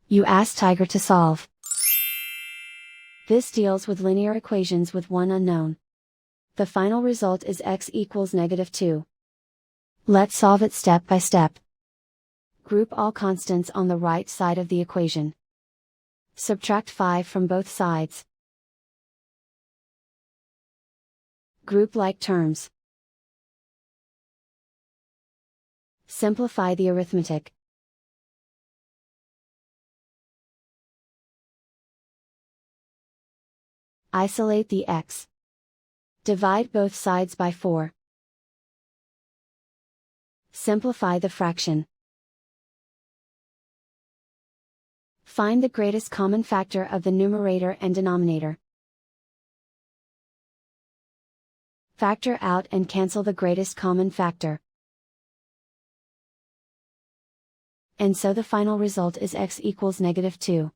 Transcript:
You ask Tiger to solve. This deals with linear equations with one unknown. The final result is x equals -2. Let's solve it step by step. Group all constants on the right side of the equation. Subtract 5 from both sides. Group like terms. Simplify the arithmetic. Isolate the x. Divide both sides by 4. Simplify the fraction. Find the greatest common factor of the numerator and denominator. Factor out and cancel the greatest common factor. And so the final result is x equals -2.